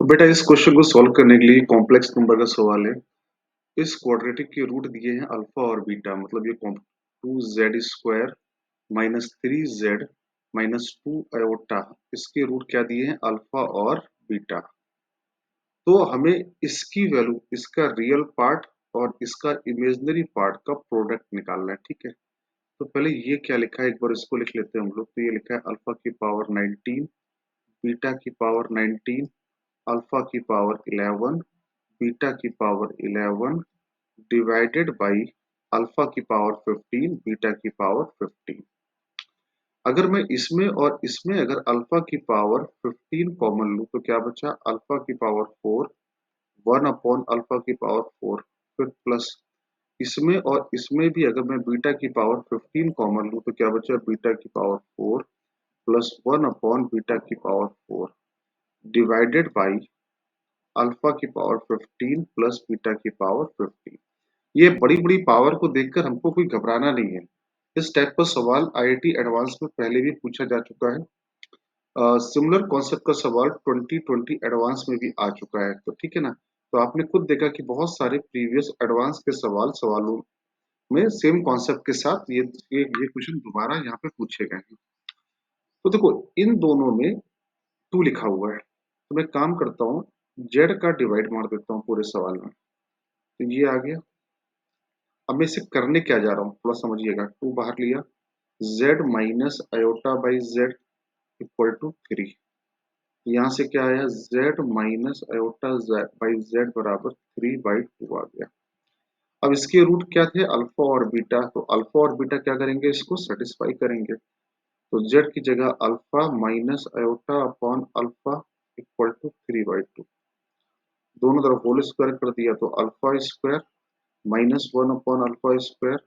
तो बेटा इस क्वेश्चन को सॉल्व करने के लिए कॉम्प्लेक्स नंबर का सवाल है। इस क्वाड्रेटिक के रूट दिए हैं अल्फा और बीटा, मतलब ये 2z² minus 3z minus 2 iota, इसके रूट क्या दिए हैं अल्फा और बीटा। तो हमें इसकी वैल्यू, इसका रियल पार्ट और इसका इमेजिनरी पार्ट का प्रोडक्ट निकालना है। ठीक है, तो पहले ये क्या लिखा है एक बार इसको लिख लेते हैं हम लोग। तो ये लिखा है अल्फा की पावर 19, बीटा की पावर 19, अल्फा की पावर 11, बीटा की पावर 11 डिवाइडेड बाई अल्फा की पावर 15, बीटा की पावर 15। अगर मैं इसमें और इसमें अगर अल्फा की पावर 15 कॉमन लूं तो क्या बचा, अल्फा की पावर 4, 1 अपॉन अल्फा की पावर 4, फिर प्लस इसमें और इसमें भी अगर मैं बीटा की पावर 15 कॉमन लूं तो क्या बचा, बीटा की पावर 4 प्लस 1 अपॉन बीटा की पावर 4 डिवाइडेड बाई अल्फा की पावर 15 प्लस बीटा की पावर 15। ये बड़ी बड़ी पावर को देखकर हमको कोई घबराना नहीं है। इस टाइप का सवाल आईआईटी एडवांस में पहले भी पूछा जा चुका है। सिमिलर कॉन्सेप्ट का सवाल 2020 एडवांस में भी आ चुका है, तो ठीक है ना। तो आपने खुद देखा कि बहुत सारे प्रीवियस एडवांस के सवालों में सेम कॉन्सेप्ट के साथ ये क्वेश्चन दोबारा यहाँ पे पूछे गए हैं। तो देखो इन दोनों में 2 लिखा हुआ है, तो मैं काम करता हूँ जेड का डिवाइड मार देता हूँ पूरे सवाल में। तो ये आ गया। अब मैं इसे करने क्या जा रहा हूँ थोड़ा समझिएगा। 2 बाहर लिया, z minus iota by z equal to 3। यहाँ से क्या आया, z minus iota by z बराबर 3/2 आ गया। अब इसके रूट क्या थे, अल्फा और बीटा। तो अल्फा और बीटा क्या करेंगे, इसको सेटिस्फाई करेंगे। तो z की जगह alpha minus iota upon alpha equal to 3/2। दोनों तरफ होल स्क्वायर कर दिया तो alpha square minus 1 upon alpha square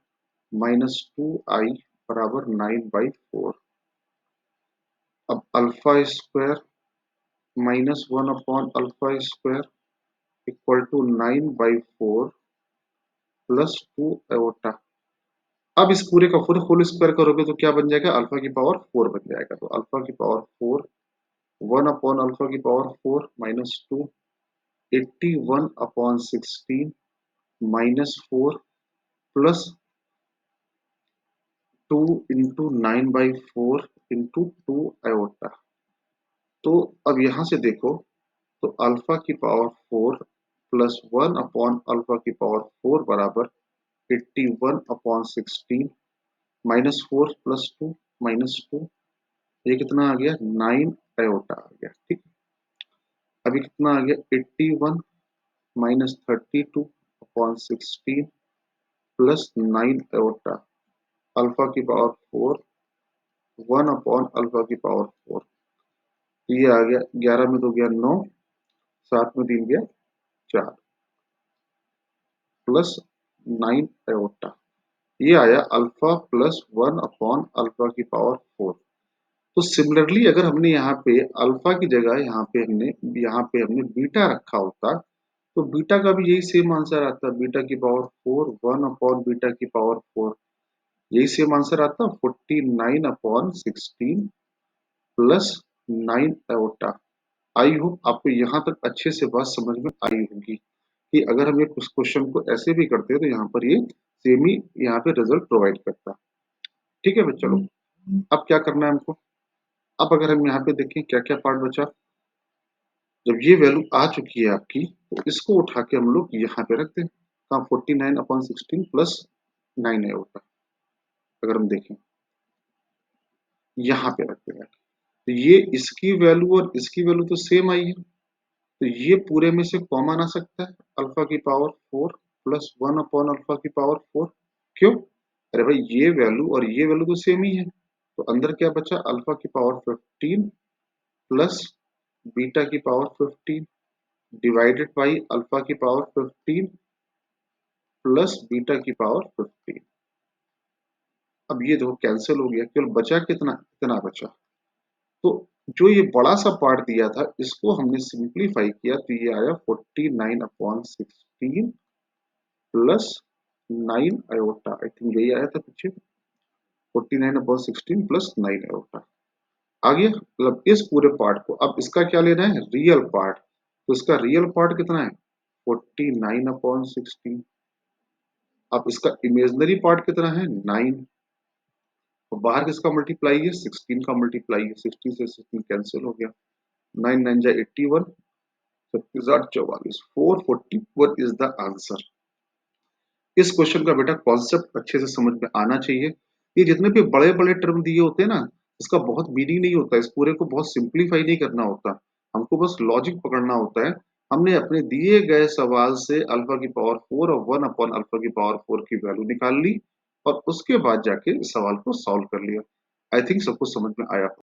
minus 2i बराबर 9/4। अब alpha square minus 1 upon alpha square equal to 9/4 plus 2 iota. अब इस पूरे का पूरे होल स्क्वायर करोगे तो क्या बन जाएगा, अल्फा की पावर 4 बन जाएगा। तो अल्फा की पावर 4, 1 अपॉन अल्फा की power 4 minus 2, 81 upon 16 minus 4 plus 2 into 9/4 into 2 iota. तो अब यहां से देखो, तो अल्फा की पावर 4 प्लस 1 अपॉन अल्फा की पावर 4 बराबर 81 अपॉन 16 माइनस 4 प्लस 2 माइनस 2, ये कितना आ गया, 9 आयोटा आ गया। ठीक, अभी कितना आ गया, 81 minus 32 upon 16 plus 9 iota, alpha की पावर 4, 1 अपॉन अल्फा की पावर 4। तो ये आ गया 11 में 2 गया 9, 7 में 3 गया 4 प्लस 9 आयोटा। ये आया अल्फा प्लस 1 अपॉन अल्फा की पावर 4। तो सिमिलरली अगर हमने यहाँ पे अल्फा की जगह यहाँ पे हमने बीटा रखा होता तो बीटा का भी यही सेम आंसर आता, बीटा की पावर 4, 1 अपॉन बीटा की पावर 4, यही सेम आंसर आता 49 upon 16 plus 9 iota. I hope आपको यहाँ तक अच्छे से बात समझ में आई होगी कि अगर हम ये कुछ क्वेश्चन को ऐसे भी करते हैं तो यहाँ पर ये सेम ही यहाँ पे रिजल्ट प्रोवाइड करता। ठीक है बच्चों, चलो अब क्या करना है हमको। अब अगर हम यहाँ पे देखें क्या क्या पार्ट बचा, जब ये वैल्यू आ चुकी है आपकी तो इसको उठा के हम लोग यहाँ पे रखते हैं। कहाँ, 49 अपॉन 16 प्लस 9 है होता, अगर हम देखें यहाँ पे रखते हैं तो ये इसकी वैल्यू और इसकी वैल्यू तो सेम आई है। तो ये पूरे में से कॉमन आ सकता है, अल्फा की पावर 4 प्लस 1 अपॉन अल्फा की पावर 4। क्यों, अरे भाई ये वैल्यू और ये वैल्यू तो सेम ही है। तो अंदर क्या बचा, अल्फा की पावर 15 प्लस बीटा की पावर 15 डिवाइडेड बाई अल्फा की पावर 15 प्लस बीटा की पावर 15। अब ये देखो कैंसिल हो गया, केवल बचा कितना, इतना बचा। तो जो ये बड़ा सा पार्ट दिया था इसको हमने सिंप्लीफाई किया तो ये आया 49 upon 16 plus 9 iota. I think यही आया था पीछे, 49 अपॉन 16 प्लस 9 आयोटा आ गया। मतलब इस पूरे पार्ट को अब इसका क्या लेना है, रियल पार्ट। तो इसका रियल पार्ट कितना है 49/16। अब इसका इमेजिनरी पार्ट कितना है 9, और बाहर किसका मल्टीप्लाई है 16 का मल्टीप्लाई है, 60 से 16 कैंसिल हो गया, 9 9 जा 81, 37 44, 441 इज द आंसर। इस क्वेश्चन का बेटा कॉन्सेप्ट अच्छे से समझ में आना चाहिए। ये जितने भी बड़े बड़े टर्म दिए होते हैं ना, इसका बहुत मीनिंग नहीं होता, इस पूरे को बहुत सिंप्लीफाई नहीं करना होता, हमको बस लॉजिक पकड़ना होता है। हमने अपने दिए गए सवाल से अल्फा की पावर 4 और 1 अपॉन अल्फा की पावर 4 की वैल्यू निकाल ली, और उसके बाद जाके इस सवाल को सॉल्व कर लिया। आई थिंक सबको समझ में आया।